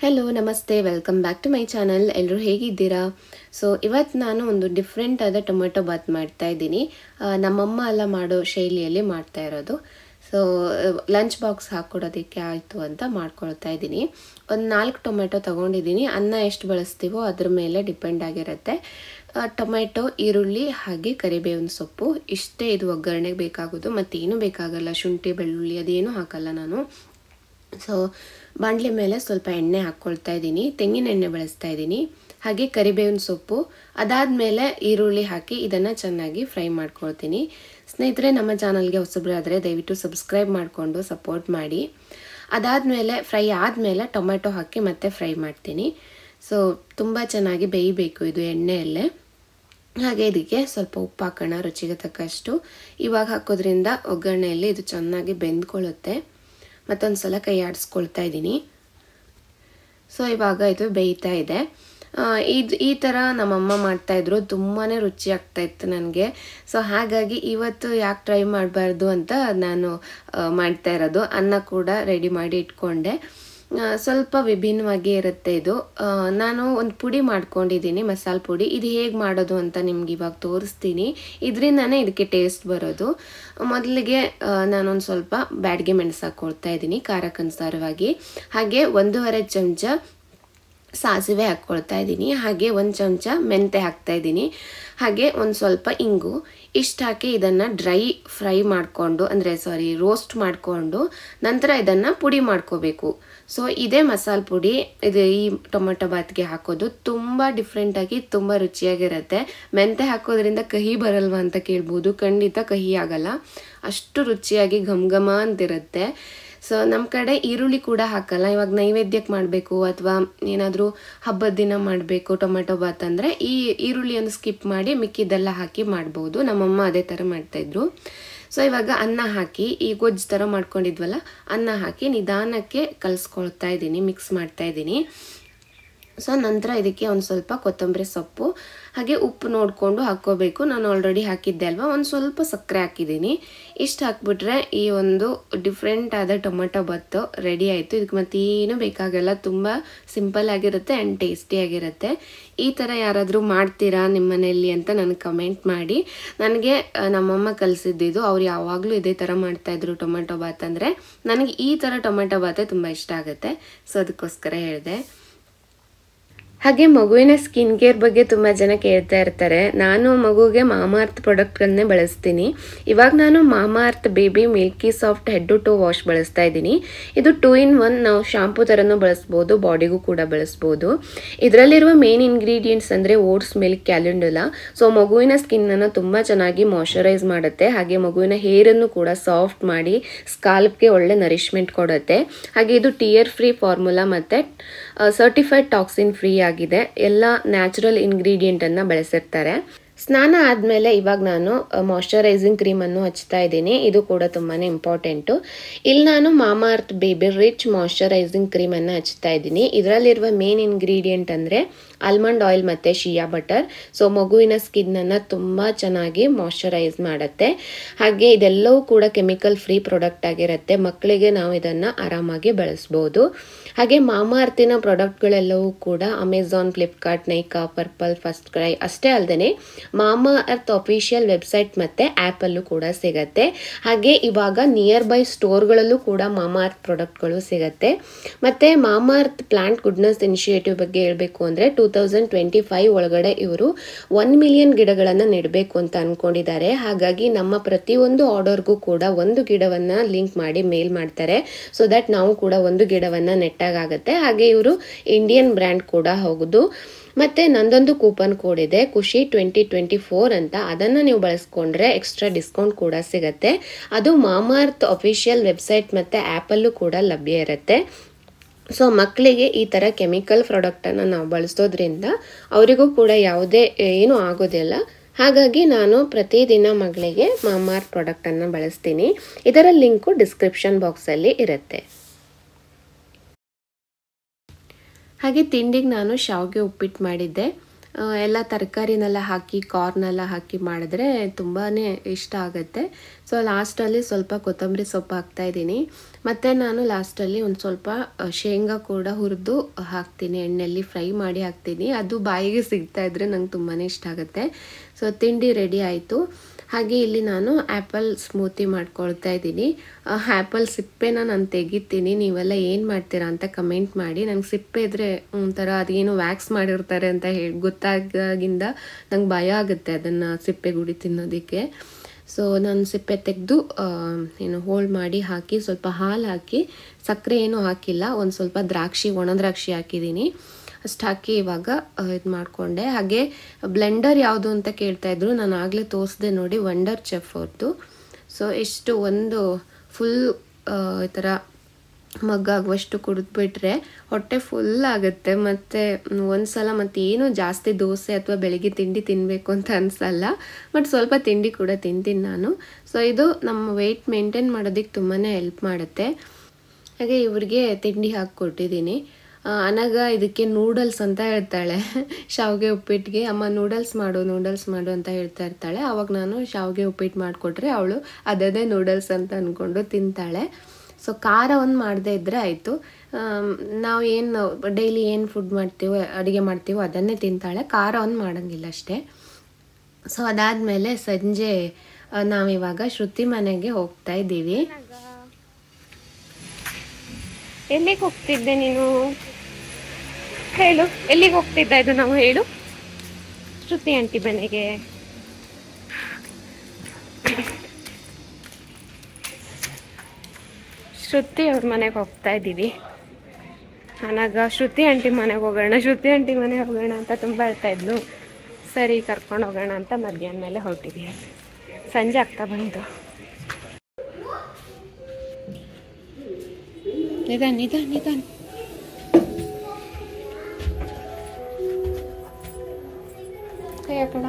Hello ನಮಸ್ತೆ welcome back to my channel. ಎಲ್ಲರೂ ಹೇಗಿದ್ದೀರಾ? ಸೊ ಇವತ್ತು ನಾನು ಒಂದು ಡಿಫ್ರೆಂಟ್ ಆದ ಟೊಮೆಟೊ ಬಾತ್ ಮಾಡ್ತಾ ಇದ್ದೀನಿ. ನಮ್ಮಮ್ಮ ಎಲ್ಲ ಮಾಡೋ ಶೈಲಿಯಲ್ಲಿ ಮಾಡ್ತಾ ಇರೋದು. ಸೊ ಲಂಚ್ ಬಾಕ್ಸ್ ಹಾಕ್ಕೊಡೋದಕ್ಕೆ ಆಯಿತು ಅಂತ ಮಾಡ್ಕೊಳ್ತಾ ಇದ್ದೀನಿ. ಒಂದು 4 ಟೊಮೆಟೊ ತೊಗೊಂಡಿದ್ದೀನಿ. ಅನ್ನ ಎಷ್ಟು ಬಳಸ್ತೀವೋ ಅದ್ರ ಮೇಲೆ ಡಿಪೆಂಡ್ ಆಗಿರುತ್ತೆ. ಟೊಮೆಟೊ, ಈರುಳ್ಳಿ ಹಾಗೆ ಕರಿಬೇವಿನ ಸೊಪ್ಪು ಇಷ್ಟೇ ಇದು ಒಗ್ಗರಣೆಗೆ ಬೇಕಾಗೋದು. ಮತ್ತೇನು ಬೇಕಾಗಲ್ಲ, ಶುಂಠಿ ಬೆಳ್ಳುಳ್ಳಿ ಅದೇನು ಹಾಕಲ್ಲ ನಾನು. ಸೊ ಬಾಣಲೆ ಮೇಲೆ ಸ್ವಲ್ಪ ಎಣ್ಣೆ ಹಾಕ್ಕೊಳ್ತಾ ಇದ್ದೀನಿ. ತೆಂಗಿನ ಎಣ್ಣೆ ಬಳಸ್ತಾ ಇದ್ದೀನಿ. ಹಾಗೆ ಕರಿಬೇವಿನ ಸೊಪ್ಪು, ಅದಾದಮೇಲೆ ಈರುಳ್ಳಿ ಹಾಕಿ ಇದನ್ನು ಚೆನ್ನಾಗಿ ಫ್ರೈ ಮಾಡ್ಕೊಳ್ತೀನಿ. ಸ್ನೇಹಿತರೆ, ನಮ್ಮ ಚಾನಲ್ಗೆ ಹೊಸಬ್ರಾದರೆ ದಯವಿಟ್ಟು ಸಬ್ಸ್ಕ್ರೈಬ್ ಮಾಡಿಕೊಂಡು ಸಪೋರ್ಟ್ ಮಾಡಿ. ಅದಾದಮೇಲೆ ಫ್ರೈ ಆದಮೇಲೆ ಟೊಮೆಟೊ ಹಾಕಿ ಮತ್ತೆ ಫ್ರೈ ಮಾಡ್ತೀನಿ. ಸೊ ತುಂಬ ಚೆನ್ನಾಗಿ ಬೇಯಬೇಕು ಇದು ಎಣ್ಣೆಯಲ್ಲೇ. ಹಾಗೆ ಇದಕ್ಕೆ ಸ್ವಲ್ಪ ಉಪ್ಪು ಹಾಕೋಣ ರುಚಿಗೆ ತಕ್ಕಷ್ಟು. ಇವಾಗ ಹಾಕೋದ್ರಿಂದ ಒಗ್ಗರಣೆಯಲ್ಲಿ ಇದು ಚೆನ್ನಾಗಿ ಬೆಂದ್ಕೊಳ್ಳುತ್ತೆ. ಮತ್ತೊಂದು ಸಲ ಕೈ ಆಡಿಸ್ಕೊಳ್ತಾ ಇದ್ದೀನಿ. ಸೊ ಇವಾಗ ಇದು ಬೇಯ್ತಾ ಇದೆ. ಈ ಥರ ನಮ್ಮಮ್ಮ ಮಾಡ್ತಾಯಿದ್ರು, ತುಂಬಾ ರುಚಿ ಆಗ್ತಾಯಿತ್ತು ನನಗೆ. ಸೊ ಹಾಗಾಗಿ ಇವತ್ತು ಯಾಕೆ ಟ್ರೈ ಮಾಡಬಾರ್ದು ಅಂತ ನಾನು ಮಾಡ್ತಾ ಇರೋದು. ಅನ್ನ ಕೂಡ ರೆಡಿ ಮಾಡಿ ಇಟ್ಕೊಂಡೆ. ಸ್ವಲ್ಪ ವಿಭಿನ್ನವಾಗಿ ಇರುತ್ತೆ ಇದು. ನಾನು ಒಂದು ಪುಡಿ ಮಾಡ್ಕೊಂಡಿದ್ದೀನಿ, ಮಸಾಲೆ ಪುಡಿ. ಇದು ಹೇಗೆ ಮಾಡೋದು ಅಂತ ನಿಮ್ಗೆ ಇವಾಗ ತೋರಿಸ್ತೀನಿ. ಇದರಿಂದನೇ ಇದಕ್ಕೆ ಟೇಸ್ಟ್ ಬರೋದು. ಮೊದಲಿಗೆ ನಾನೊಂದು ಸ್ವಲ್ಪ ಬ್ಯಾಡಗಿ ಮೆಣಸು ಹಾಕ್ಕೊಳ್ತಾ ಇದ್ದೀನಿ ಖಾರಕ್ಕನುಸಾರವಾಗಿ. ಹಾಗೆ 1.5 ಚಮಚ ಸಾಸಿವೆ ಹಾಕ್ಕೊಳ್ತಾ ಇದ್ದೀನಿ. ಹಾಗೆ 1 ಚಮಚ ಮೆಂತೆ ಹಾಕ್ತಾ ಇದ್ದೀನಿ. ಹಾಗೆ ಒಂದು ಸ್ವಲ್ಪ ಇಂಗು. ಇಷ್ಟು ಹಾಕಿ ಇದನ್ನು ಡ್ರೈ ಫ್ರೈ ಮಾಡಿಕೊಂಡು ರೋಸ್ಟ್ ಮಾಡಿಕೊಂಡು ನಂತರ ಇದನ್ನು ಪುಡಿ ಮಾಡ್ಕೋಬೇಕು. ಸೊ ಇದೇ ಮಸಾಲೆ ಪುಡಿ ಇದು ಈ ಟೊಮೆಟೊ ಬಾತ್ಗೆ ಹಾಕೋದು. ತುಂಬ ಡಿಫ್ರೆಂಟಾಗಿ ತುಂಬ ರುಚಿಯಾಗಿರುತ್ತೆ. ಮೆಂತೆ ಹಾಕೋದ್ರಿಂದ ಕಹಿ ಬರಲ್ವಾ ಅಂತ ಕೇಳ್ಬೋದು. ಖಂಡಿತ ಕಹಿ ಆಗಲ್ಲ, ಅಷ್ಟು ರುಚಿಯಾಗಿ ಘಮ ಘಮ ಅಂತಿರುತ್ತೆ. ಸೊ ನಮ್ಮ ಕಡೆ ಈರುಳ್ಳಿ ಕೂಡ ಹಾಕಲ್ಲ. ಇವಾಗ ನೈವೇದ್ಯಕ್ಕೆ ಮಾಡಬೇಕು ಅಥವಾ ಏನಾದರೂ ಹಬ್ಬದ ದಿನ ಮಾಡಬೇಕು ಟೊಮೆಟೊ ಬಾತ್ ಅಂದರೆ ಈ ಈರುಳ್ಳಿಯನ್ನು ಸ್ಕಿಪ್ ಮಾಡಿ ಮಿಕ್ಕಿದ್ದೆಲ್ಲ ಹಾಕಿ ಮಾಡ್ಬೋದು. ನಮ್ಮಮ್ಮ ಅದೇ ಥರ ಮಾಡ್ತಾಯಿದ್ರು. ಸೊ ಇವಾಗ ಅನ್ನ ಹಾಕಿ ಈ ಗೊಜ್ಜು ಥರ ಮಾಡ್ಕೊಂಡಿದ್ವಲ್ಲ, ಅನ್ನ ಹಾಕಿ ನಿಧಾನಕ್ಕೆ ಕಲಿಸ್ಕೊಳ್ತಾ ಇದ್ದೀನಿ, ಮಿಕ್ಸ್ ಮಾಡ್ತಾ ಇದ್ದೀನಿ. ಸೊ ನಂತರ ಇದಕ್ಕೆ ಒಂದು ಸ್ವಲ್ಪ ಕೊತ್ತಂಬರಿ ಸೊಪ್ಪು ಹಾಗೆ ಉಪ್ಪು ನೋಡಿಕೊಂಡು ಹಾಕ್ಕೋಬೇಕು. ನಾನು ಆಲ್ರೆಡಿ ಹಾಕಿದ್ದೆ ಅಲ್ವಾ, ಒಂದು ಸ್ವಲ್ಪ ಸಕ್ಕರೆ ಹಾಕಿದ್ದೀನಿ. ಇಷ್ಟು ಹಾಕ್ಬಿಟ್ರೆ ಈ ಒಂದು ಡಿಫ್ರೆಂಟ್ ಆದ ಟೊಮೆಟೊ ಬಾತು ರೆಡಿ ಆಯಿತು. ಇದಕ್ಕೆ ಮತ್ತೇನು ಬೇಕಾಗಲ್ಲ, ತುಂಬ ಸಿಂಪಲ್ ಆಗಿರುತ್ತೆ ಆ್ಯಂಡ್ ಟೇಸ್ಟಿಯಾಗಿರುತ್ತೆ. ಈ ಥರ ಯಾರಾದರೂ ಮಾಡ್ತೀರಾ ನಿಮ್ಮ ಮನೆಯಲ್ಲಿ ಅಂತ ನನಗೆ ಕಮೆಂಟ್ ಮಾಡಿ. ನನಗೆ ನಮ್ಮಮ್ಮ ಕಲಿಸಿದ್ದಿದ್ದು, ಅವ್ರು ಯಾವಾಗಲೂ ಇದೇ ಥರ ಮಾಡ್ತಾಯಿದ್ರು ಟೊಮೆಟೊ ಬಾತ್ ಅಂದರೆ. ನನಗೆ ಈ ಥರ ಟೊಮೆಟೊ ಬಾತೇ ತುಂಬ ಇಷ್ಟ ಆಗುತ್ತೆ. ಸೊ ಅದಕ್ಕೋಸ್ಕರ ಹೇಳಿದೆ. ಹಾಗೆ ಮಗುವಿನ ಸ್ಕಿನ್ ಕೇರ್ ಬಗ್ಗೆ ತುಂಬ ಜನ ಕೇಳ್ತಾ ಇರ್ತಾರೆ. ನಾನು ಮಗುಗೆ ಮಾಮಾಅರ್ತ್ ಪ್ರಾಡಕ್ಟ್ಗಳನ್ನೇ ಬಳಸ್ತೀನಿ. ಇವಾಗ ನಾನು Mamaearth baby milky soft head to toe wash ಬಳಸ್ತಾ ಇದ್ದೀನಿ. ಇದು 2 in 1. ನಾವು ಶಾಂಪೂ ಥರನೂ ಬಳಸ್ಬೋದು, ಬಾಡಿಗೂ ಕೂಡ ಬಳಸ್ಬೋದು. ಇದರಲ್ಲಿರುವ ಮೇನ್ ಇಂಗ್ರೀಡಿಯೆಂಟ್ಸ್ ಅಂದರೆ ಓಟ್ಸ್, ಮಿಲ್ಕ್, ಕ್ಯಾಲೆಂಡುಲಾ. ಸೊ ಮಗುವಿನ ಸ್ಕಿನ್ನನ್ನು ತುಂಬ ಚೆನ್ನಾಗಿ ಮಾಯ್ಶ್ಚರೈಸ್ ಮಾಡುತ್ತೆ. ಹಾಗೆ ಮಗುವಿನ ಹೇರನ್ನು ಕೂಡ ಸಾಫ್ಟ್ ಮಾಡಿ ಸ್ಕಾಲ್ಪ್ಗೆ ಒಳ್ಳೆ ನರಿಶ್ಮೆಂಟ್ ಕೊಡುತ್ತೆ. ಹಾಗೆ ಇದು ಟಿಯರ್ ಫ್ರೀ ಫಾರ್ಮುಲಾ ಮತ್ತು ಸರ್ಟಿಫೈಡ್ ಟಾಕ್ಸಿನ್ ಫ್ರೀ ಆಗಿದೆ. ಎಲ್ಲ ನ್ಯಾಚುರಲ್ ಇಂಗ್ರೀಡಿಯೆಂಟ್ ಅನ್ನ ಬಳಸಿರ್ತಾರೆ. ಸ್ನಾನ ಆದಮೇಲೆ ಇವಾಗ ನಾನು ಮಾಯ್ಶ್ಚರೈಸಿಂಗ್ ಕ್ರೀಮನ್ನು ಹಚ್ತಾ ಇದ್ದೀನಿ. ಇದು ಕೂಡ ತುಂಬಾ ಇಂಪಾರ್ಟೆಂಟು. ಇಲ್ಲಿ ನಾನು ಮಾಮಾಅರ್ತ್ ಬೇಬಿ ರಿಚ್ ಮಾಯ್ಶ್ಚರೈಸಿಂಗ್ ಕ್ರೀಮನ್ನು ಹಚ್ತಾ ಇದ್ದೀನಿ. ಇದರಲ್ಲಿರುವ ಮೇನ್ ಇಂಗ್ರೀಡಿಯೆಂಟ್ ಅಂದರೆ ಆಲ್ಮಂಡ್ ಆಯಿಲ್ ಮತ್ತು ಶಿಯಾ ಬಟರ್. ಸೊ ಮಗುವಿನ ಸ್ಕಿನ್ನನ್ನು ತುಂಬ ಚೆನ್ನಾಗಿ ಮಾಯ್ಶ್ಚರೈಸ್ ಮಾಡುತ್ತೆ. ಹಾಗೆ ಇದೆಲ್ಲವೂ ಕೂಡ ಕೆಮಿಕಲ್ ಫ್ರೀ ಪ್ರಾಡಕ್ಟ್ ಆಗಿರುತ್ತೆ. ಮಕ್ಕಳಿಗೆ ನಾವು ಇದನ್ನು ಆರಾಮಾಗಿ ಬಳಸ್ಬೋದು. ಹಾಗೆ ಮಾಮಾಅರ್ತಿನ ಪ್ರಾಡಕ್ಟ್ಗಳೆಲ್ಲವೂ ಕೂಡ Amazon, Flipkart, Nykaa, purple, first CRY ಅಷ್ಟೇ ಅಲ್ಲದೆ ಮಾಮಾಅರ್ತ್ ಅಫಿಷಿಯಲ್ ವೆಬ್ಸೈಟ್ ಮತ್ತು ಆ್ಯಪಲ್ಲೂ ಕೂಡ ಸಿಗುತ್ತೆ. ಹಾಗೆ ಇವಾಗ ನಿಯರ್ ಬೈ ಸ್ಟೋರ್ಗಳಲ್ಲೂ ಕೂಡ ಮಾಮಾಅರ್ತ್ ಪ್ರಾಡಕ್ಟ್ಗಳು ಸಿಗುತ್ತೆ. ಮತ್ತು ಮಾಮಾಅರ್ತ್ ಪ್ಲಾಂಟ್ ಗುಡ್ನೆಸ್ ಇನಿಷಿಯೇಟಿವ್ ಬಗ್ಗೆ ಹೇಳಬೇಕು ಅಂದರೆ 2025 ಒಳಗಡೆ ಇವರು 1 ಮಿಲಿಯನ್ ಗಿಡಗಳನ್ನು ನೆಡಬೇಕು ಅಂತ ಅಂದ್ಕೊಂಡಿದ್ದಾರೆ. ಹಾಗಾಗಿ ನಮ್ಮ ಪ್ರತಿಯೊಂದು ಆರ್ಡರ್ಗೂ ಕೂಡ ಒಂದು ಗಿಡವನ್ನು ಲಿಂಕ್ ಮಾಡಿ ಮೇಲ್ ಮಾಡ್ತಾರೆ. ಸೊ ದಟ್ ನಾವು ಕೂಡ ಒಂದು ಗಿಡವನ್ನು ನೆಟ್ಟಾಗುತ್ತೆ. ಹಾಗೆ ಇವರು ಇಂಡಿಯನ್ ಬ್ರ್ಯಾಂಡ್ ಕೂಡ ಹೌದು. ಮತ್ತು ನಂದೊಂದು ಕೂಪನ್ ಕೋಡ್ ಇದೆ, ಖುಷಿ 2024 ಅಂತ. ಅದನ್ನು ನೀವು ಬಳಸ್ಕೊಂಡ್ರೆ ಎಕ್ಸ್ಟ್ರಾ ಡಿಸ್ಕೌಂಟ್ ಕೂಡ ಸಿಗುತ್ತೆ. ಅದು ಮಾಮಾಅರ್ತ್ ಅಫಿಷಿಯಲ್ ವೆಬ್ಸೈಟ್ ಮತ್ತು ಆ್ಯಪಲ್ಲೂ ಕೂಡ ಲಭ್ಯ ಇರುತ್ತೆ. ಸೊ ಮಕ್ಕಳಿಗೆ ಈ ಥರ ಕೆಮಿಕಲ್ ಪ್ರಾಡಕ್ಟನ್ನು ನಾವು ಬಳಸೋದ್ರಿಂದ ಅವರಿಗೂ ಕೂಡ ಯಾವುದೇ ಏನೂ ಆಗೋದಿಲ್ಲ. ಹಾಗಾಗಿ ನಾನು ಪ್ರತಿದಿನ ಮಗಳಿಗೆ ಮಾಮಾಅರ್ತ್ ಪ್ರಾಡಕ್ಟನ್ನು ಬಳಸ್ತೀನಿ. ಇದರ ಲಿಂಕು ಡಿಸ್ಕ್ರಿಪ್ಷನ್ ಬಾಕ್ಸಲ್ಲಿ ಇರುತ್ತೆ. ಹಾಗೆ ತಿಂಡಿಗೆ ನಾನು ಶಾವಿಗೆ ಉಪ್ಪಿಟ್ಟು ಮಾಡಿದ್ದೆ. ಎಲ್ಲ ತರಕಾರಿನೆಲ್ಲ ಹಾಕಿ ಕಾರ್ನೆಲ್ಲ ಹಾಕಿ ಮಾಡಿದ್ರೆ ತುಂಬಾ ಇಷ್ಟ ಆಗುತ್ತೆ. ಸೊ ಲಾಸ್ಟಲ್ಲಿ ಸ್ವಲ್ಪ ಕೊತ್ತಂಬರಿ ಸೊಪ್ಪು ಹಾಕ್ತಾಯಿದ್ದೀನಿ. ಮತ್ತು ನಾನು ಲಾಸ್ಟಲ್ಲಿ ಒಂದು ಸ್ವಲ್ಪ ಶೇಂಗಾ ಕೂಡ ಹುರಿದು ಹಾಕ್ತೀನಿ, ಎಣ್ಣೆಯಲ್ಲಿ ಫ್ರೈ ಮಾಡಿ ಹಾಕ್ತೀನಿ. ಅದು ಬಾಯಿಗೆ ಸಿಗ್ತಾ ಇದ್ದರೆ ನಂಗೆ ತುಂಬಾ ಇಷ್ಟ ಆಗುತ್ತೆ. ಸೊ ತಿಂಡಿ ರೆಡಿ ಆಯಿತು. ಹಾಗೆ ಇಲ್ಲಿ ನಾನು ಆ್ಯಪಲ್ ಸ್ಮೂತಿ ಮಾಡ್ಕೊಳ್ತಾ ಇದ್ದೀನಿ. ಆ್ಯಪಲ್ ಸಿಪ್ಪೆನ ನಾನು ತೆಗಿತೀನಿ. ನೀವೆಲ್ಲ ಏನು ಮಾಡ್ತೀರಾ ಅಂತ ಕಮೆಂಟ್ ಮಾಡಿ. ನಂಗೆ ಸಿಪ್ಪೆ ಇದ್ದರೆ ಒಂಥರ ಅದೇನು ವ್ಯಾಕ್ಸ್ ಮಾಡಿರ್ತಾರೆ ಅಂತ ಗೊತ್ತಾಗಿಂದ ನಂಗೆ ಭಯ ಆಗುತ್ತೆ ಅದನ್ನು ಸಿಪ್ಪೆ ಗುಡಿ ತಿನ್ನೋದಕ್ಕೆ. ಸೊ ನಾನು ಸಿಪ್ಪೆ ತೆಗೆದು ಹೋಲ್ಡ್ ಮಾಡಿ ಹಾಕಿ ಸ್ವಲ್ಪ ಹಾಲು ಹಾಕಿ, ಸಕ್ಕರೆ ಏನೂ ಹಾಕಿಲ್ಲ, ಒಂದು ಸ್ವಲ್ಪ ಒಣ ದ್ರಾಕ್ಷಿ ಹಾಕಿದ್ದೀನಿ. ಅಷ್ಟು ಹಾಕಿ ಇವಾಗ ಇದು ಮಾಡಿಕೊಂಡೆ. ಹಾಗೆ ಬ್ಲೆಂಡರ್ ಯಾವುದು ಅಂತ ಕೇಳ್ತಾಯಿದ್ರು. ನಾನು ಆಗಲೇ ತೋರಿಸ್ದೆ ನೋಡಿ, ವಂಡರ್ ಚೆಫ್ ಅವ್ರದ್ದು. ಸೊ ಎಷ್ಟು ಒಂದು ಫುಲ್ ಈ ಥರ ಮಗ್ಗಾಗುವಷ್ಟು ಕುಡಿದ್ಬಿಟ್ರೆ ಹೊಟ್ಟೆ ಫುಲ್ ಆಗುತ್ತೆ. ಮತ್ತು ಒಂದು ಸಲ ಏನು ಜಾಸ್ತಿ ದೋಸೆ ಅಥವಾ ಬೆಳಿಗ್ಗೆ ತಿಂಡಿ ತಿನ್ನಬೇಕು ಅಂತ ಅನಿಸಲ್ಲ. ಬಟ್ ಸ್ವಲ್ಪ ತಿಂಡಿ ಕೂಡ ತಿಂತೀನಿ ನಾನು. ಸೊ ಇದು ನಮ್ಮ ವೆಯ್ಟ್ ಮೇಂಟೈನ್ ಮಾಡೋದಕ್ಕೆ ತುಂಬಾ ಹೆಲ್ಪ್ ಮಾಡುತ್ತೆ. ಹಾಗೆ ಇವ್ರಿಗೆ ತಿಂಡಿ ಹಾಕಿಕೊಟ್ಟಿದ್ದೀನಿ. ಅನಗ ಇದಕ್ಕೆ ನೂಡಲ್ಸ್ ಅಂತ ಹೇಳ್ತಾಳೆ. ಶಾವಿಗೆ ಉಪ್ಪಿಟ್ಟಿಗೆ ಅಮ್ಮ ನೂಡಲ್ಸ್ ಮಾಡು ಅಂತ ಹೇಳ್ತಾ ಇರ್ತಾಳೆ. ಆವಾಗ ನಾನು ಶಾವಿಗೆ ಉಪ್ಪಿಟ್ಟು ಮಾಡಿಕೊಟ್ರೆ ಅವಳು ಅದೇ ನೂಡಲ್ಸ್ ಅಂತ ಅಂದ್ಕೊಂಡು ತಿಂತಾಳೆ. ಸೊ ಖಾರ ಒಂದು ಮಾಡದೇ ಇದ್ದರೆ ಆಯಿತು. ನಾವು ಏನು ಡೈಲಿ ಏನು ಫುಡ್ ಮಾಡ್ತೀವೋ ಅಡುಗೆ ಮಾಡ್ತೀವೋ ಅದನ್ನೇ ತಿಂತಾಳೆ, ಖಾರ ಒಂದು ಮಾಡೋಂಗಿಲ್ಲ ಅಷ್ಟೇ. ಸೊ ಅದಾದಮೇಲೆ ಸಂಜೆ ನಾವಿವಾಗ ಶ್ರುತಿ ಮನೆಗೆ ಹೋಗ್ತಾ ಇದ್ದೀವಿ. ಎಲ್ಲಿಗೆ ಹೋಗ್ತಿದ್ದೆ ನೀನು? ಹೇಳು, ಎಲ್ಲಿಗೆ ಹೋಗ್ತಿದ್ದ ಇದು ನಾವು? ಹೇಳು. ಶ್ರುತಿ ಆಂಟಿ ಮನೆಗೆ. ಶ್ರುತಿ ಅವ್ರ ಮನೆಗೆ ಹೋಗ್ತಾ ಇದ್ದೀವಿ. ನನಗ ಶ್ರುತಿ ಆಂಟಿ ಮನೆಗೆ ಹೋಗೋಣ ಅಂತ ತುಂಬ ಹೇಳ್ತಾ ಇದ್ಲು. ಸರಿ ಕರ್ಕೊಂಡು ಹೋಗೋಣ ಅಂತ ಮಧ್ಯಾಹ್ನ ಮೇಲೆ ಹೊರಟಿದ್ದೀವಿ. ಸಂಜೆ ಆಗ್ತಾ ಬಂತು. ನಿಧಾನ ಕೈ ಹಾಕೋಣ.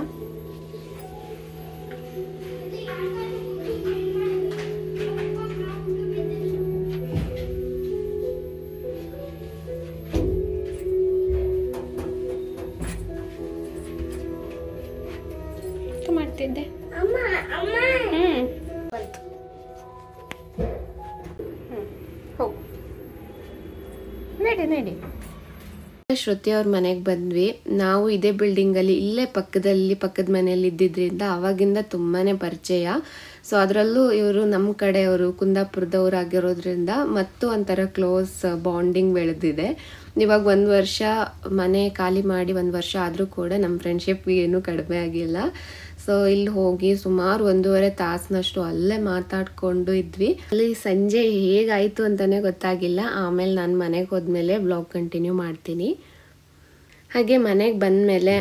ಮಾಡ್ತಿದ್ದೆ. ಹೋಗು, ನಡಿ. ಶ್ರುತಿ ಅವ್ರ ಮನೆಗೆ ಬಂದ್ವಿ. ನಾವು ಇದೇ ಬಿಲ್ಡಿಂಗಲ್ಲಿ ಇಲ್ಲೇ ಪಕ್ಕದ ಮನೆಯಲ್ಲಿ ಇದ್ದಿದ್ರಿಂದ ಆವಾಗಿಂದ ತುಂಬಾ ಪರಿಚಯ. ಸೊ ಅದರಲ್ಲೂ ಇವರು ನಮ್ಮ ಕಡೆಯವರು, ಕುಂದಾಪುರದವ್ರು ಆಗಿರೋದ್ರಿಂದ ಮತ್ತು ಒಂಥರ ಕ್ಲೋಸ್ ಬಾಂಡಿಂಗ್ ಬೆಳೆದಿದೆ. ಇವಾಗ 1 ವರ್ಷ ಮನೆ ಖಾಲಿ ಮಾಡಿ 1 ವರ್ಷ ಆದರೂ ಕೂಡ ನಮ್ಮ ಫ್ರೆಂಡ್ಶಿಪ್ಗೆ ಏನೂ ಕಡಿಮೆ ಆಗಿಲ್ಲ. ಸೊ ಇಲ್ಲಿ ಹೋಗಿ ಸುಮಾರು 1.5 ತಾಸಿನಷ್ಟು ಅಲ್ಲೇ ಮಾತಾಡ್ಕೊಂಡು ಇದ್ವಿ. ಅಲ್ಲಿ ಸಂಜೆ ಹೇಗಾಯಿತು ಅಂತಲೇ ಗೊತ್ತಾಗಿಲ್ಲ. ಆಮೇಲೆ ನಾನು ಮನೆಗೆ ಹೋದ್ಮೇಲೆ ವ್ಲಾಗ್ ಕಂಟಿನ್ಯೂ ಮಾಡ್ತೀನಿ. ಹಾಗೆ ಮನೆಗೆ ಬಂದಮೇಲೆ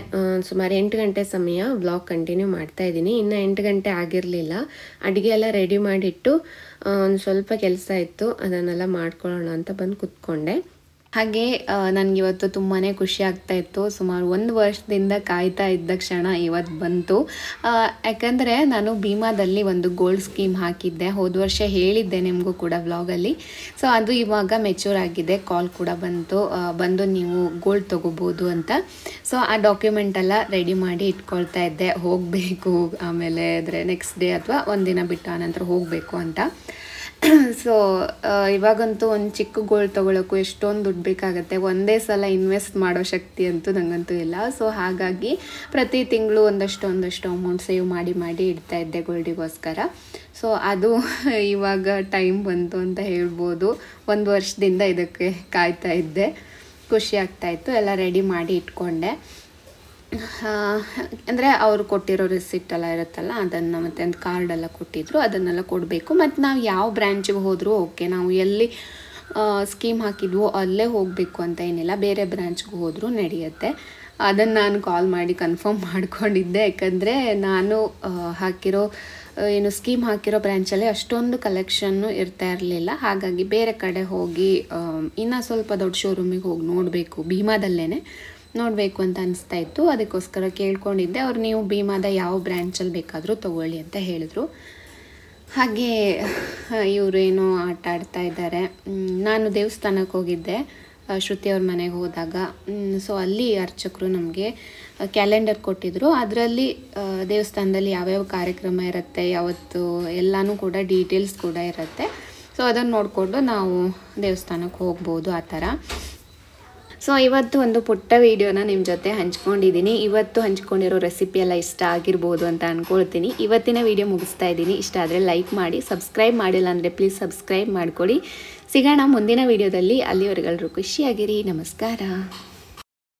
ಸುಮಾರು 8 ಗಂಟೆ ಸಮಯ ವ್ಲಾಗ್ ಕಂಟಿನ್ಯೂ ಮಾಡ್ತಾ ಇದ್ದೀನಿ. ಇನ್ನು 8 ಗಂಟೆ ಆಗಿರಲಿಲ್ಲ. ಅಡುಗೆ ಎಲ್ಲ ರೆಡಿ ಮಾಡಿಟ್ಟು ಒಂದು ಸ್ವಲ್ಪ ಕೆಲಸ ಇತ್ತು, ಅದನ್ನೆಲ್ಲ ಮಾಡ್ಕೊಳ್ಳೋಣ ಅಂತ ಬಂದು ಕೂತ್ಕೊಂಡೆ. ಹಾಗೆ ನನಗಿವತ್ತು ತುಂಬಾ ಖುಷಿ ಆಗ್ತಾ ಇತ್ತು. ಸುಮಾರು 1 ವರ್ಷದಿಂದ ಕಾಯ್ತಾ ಇದ್ದ ಕ್ಷಣ ಇವತ್ತು ಬಂತು. ಯಾಕಂದರೆ ನಾನು ಭೀಮಾದಲ್ಲಿ ಒಂದು ಗೋಲ್ಡ್ ಸ್ಕೀಮ್ ಹಾಕಿದ್ದೆ. ಹೋದ ವರ್ಷ ಹೇಳಿದ್ದೆ ನಿಮಗೂ ಕೂಡ ವ್ಲಾಗಲ್ಲಿ. ಸೊ ಅದು ಇವಾಗ ಮೆಚೂರ್ ಆಗಿದೆ. ಕಾಲ್ ಕೂಡ ಬಂದು ನೀವು ಗೋಲ್ಡ್ ತೊಗೋಬೋದು ಅಂತ. ಸೊ ಆ ಡಾಕ್ಯುಮೆಂಟೆಲ್ಲ ರೆಡಿ ಮಾಡಿ ಇಟ್ಕೊಳ್ತಾ ಇದ್ದೆ. ಹೋಗಬೇಕು ಆಮೇಲೆ ಅಂದರೆ ನೆಕ್ಸ್ಟ್ ಡೇ ಅಥವಾ ಒಂದಿನ ಬಿಟ್ಟು ಆನಂತರ ಹೋಗಬೇಕು ಅಂತ. ಸೊ ಇವಾಗಂತೂ ಒಂದು ಚಿಕ್ಕ ಗೋಲ್ಡ್ ತೊಗೊಳಕ್ಕೂ ಎಷ್ಟೊಂದು ದುಡ್ಡು ಬೇಕಾಗುತ್ತೆ. ಒಂದೇ ಸಲ ಇನ್ವೆಸ್ಟ್ ಮಾಡೋ ಶಕ್ತಿ ಅಂತೂ ನನಗಂತೂ ಇಲ್ಲ. ಸೊ ಹಾಗಾಗಿ ಪ್ರತಿ ತಿಂಗಳು ಒಂದಷ್ಟು ಅಮೌಂಟ್ ಸೇವ್ ಮಾಡಿ ಇಡ್ತಾ ಇದ್ದೆ ಗೋಲ್ಡಿಗೋಸ್ಕರ. ಸೊ ಅದು ಇವಾಗ ಟೈಮ್ ಬಂತು ಅಂತ ಹೇಳ್ಬೋದು. 1 ವರ್ಷದಿಂದ ಇದಕ್ಕೆ ಕಾಯ್ತಾ ಇದ್ದೆ. ಖುಷಿ ಆಗ್ತಾಯಿತ್ತು. ಎಲ್ಲ ರೆಡಿ ಮಾಡಿ ಇಟ್ಕೊಂಡೆ. ಅಂದರೆ ಅವರು ಕೊಟ್ಟಿರೋ ರಿಸಿಪ್ಟ್ ಎಲ್ಲ ಇರುತ್ತಲ್ಲ, ಅದನ್ನು ಮತ್ತು ಒಂದು ಕಾರ್ಡೆಲ್ಲ ಕೊಟ್ಟಿದ್ರು, ಅದನ್ನೆಲ್ಲ ಕೊಡಬೇಕು. ಮತ್ತು ನಾವು ಯಾವ ಬ್ರ್ಯಾಂಚಿಗೆ ಹೋದರೂ ಓಕೆ, ನಾವು ಎಲ್ಲಿ ಸ್ಕೀಮ್ ಹಾಕಿದ್ವೋ ಅಲ್ಲೇ ಹೋಗಬೇಕು ಅಂತ ಏನಿಲ್ಲ, ಬೇರೆ ಬ್ರ್ಯಾಂಚ್ಗೆ ಹೋದರೂ ನಡೆಯುತ್ತೆ. ಅದನ್ನು ನಾನು ಕಾಲ್ ಮಾಡಿ ಕನ್ಫರ್ಮ್ ಮಾಡ್ಕೊಂಡಿದ್ದೆ. ಯಾಕಂದರೆ ನಾನು ಸ್ಕೀಮ್ ಹಾಕಿರೋ ಬ್ರ್ಯಾಂಚಲ್ಲಿ ಅಷ್ಟೊಂದು ಕಲೆಕ್ಷನ್ನು ಇರ್ತಾ ಇರಲಿಲ್ಲ. ಹಾಗಾಗಿ ಬೇರೆ ಕಡೆ ಹೋಗಿ ಇನ್ನೂ ಸ್ವಲ್ಪ ದೊಡ್ಡ ಶೋರೂಮಿಗೆ ಹೋಗಿ ನೋಡಬೇಕು, ಭೀಮಾದಲ್ಲೇ ನೋಡಬೇಕು ಅಂತ ಅನಿಸ್ತಾ ಇತ್ತು. ಅದಕ್ಕೋಸ್ಕರ ಕೇಳ್ಕೊಂಡಿದ್ದೆ. ಅವ್ರು ನೀವು ಭೀಮಾದ ಯಾವ ಬ್ರ್ಯಾಂಚಲ್ಲಿ ಬೇಕಾದರೂ ತೊಗೊಳ್ಳಿ ಅಂತ ಹೇಳಿದ್ರು. ಹಾಗೆ ಇವರು ಏನೋ ಆಟ ಆಡ್ತಾ ಇದ್ದಾರೆ. ನಾನು ದೇವಸ್ಥಾನಕ್ಕೆ ಹೋಗಿದ್ದೆ. ಶ್ರುತಿ ಅವ್ರ ಮನೆಗೆ ಹೋದಾಗ. ಸೊ ಅಲ್ಲಿ ಅರ್ಚಕರು ನಮಗೆ ಕ್ಯಾಲೆಂಡರ್ ಕೊಟ್ಟಿದ್ದರು. ಅದರಲ್ಲಿ ದೇವಸ್ಥಾನದಲ್ಲಿ ಯಾವ್ಯಾವ ಕಾರ್ಯಕ್ರಮ ಇರುತ್ತೆ, ಯಾವತ್ತು ಎಲ್ಲನೂ ಕೂಡ ಡೀಟೇಲ್ಸ್ ಕೂಡ ಇರುತ್ತೆ. ಸೊ ಅದನ್ನು ನೋಡಿಕೊಂಡು ನಾವು ದೇವಸ್ಥಾನಕ್ಕೆ ಹೋಗ್ಬೋದು ಆ ಥರ. ಸೊ ಇವತ್ತು ಒಂದು ಪುಟ್ಟ ವೀಡಿಯೋನ ನಿಮ್ಮ ಜೊತೆ ಹಂಚ್ಕೊಂಡಿದ್ದೀನಿ. ಇವತ್ತು ಹಂಚ್ಕೊಂಡಿರೋ ರೆಸಿಪಿ ಎಲ್ಲ ಇಷ್ಟ ಆಗಿರ್ಬೋದು ಅಂತ ಅಂದ್ಕೊಳ್ತೀನಿ. ಇವತ್ತಿನ ವೀಡಿಯೋ ಮುಗಿಸ್ತಾ ಇದ್ದೀನಿ. ಇಷ್ಟ ಆದರೆ ಲೈಕ್ ಮಾಡಿ, ಸಬ್ಸ್ಕ್ರೈಬ್ ಮಾಡಿಲ್ಲ ಅಂದರೆ ಪ್ಲೀಸ್ ಸಬ್ಸ್ಕ್ರೈಬ್ ಮಾಡಿಕೊಡಿ. ಸಿಗೋಣ ಮುಂದಿನ ವೀಡಿಯೋದಲ್ಲಿ. ಅಲ್ಲಿವರೆಗೆಲ್ಲರೂ ಖುಷಿಯಾಗಿರಿ. ನಮಸ್ಕಾರ.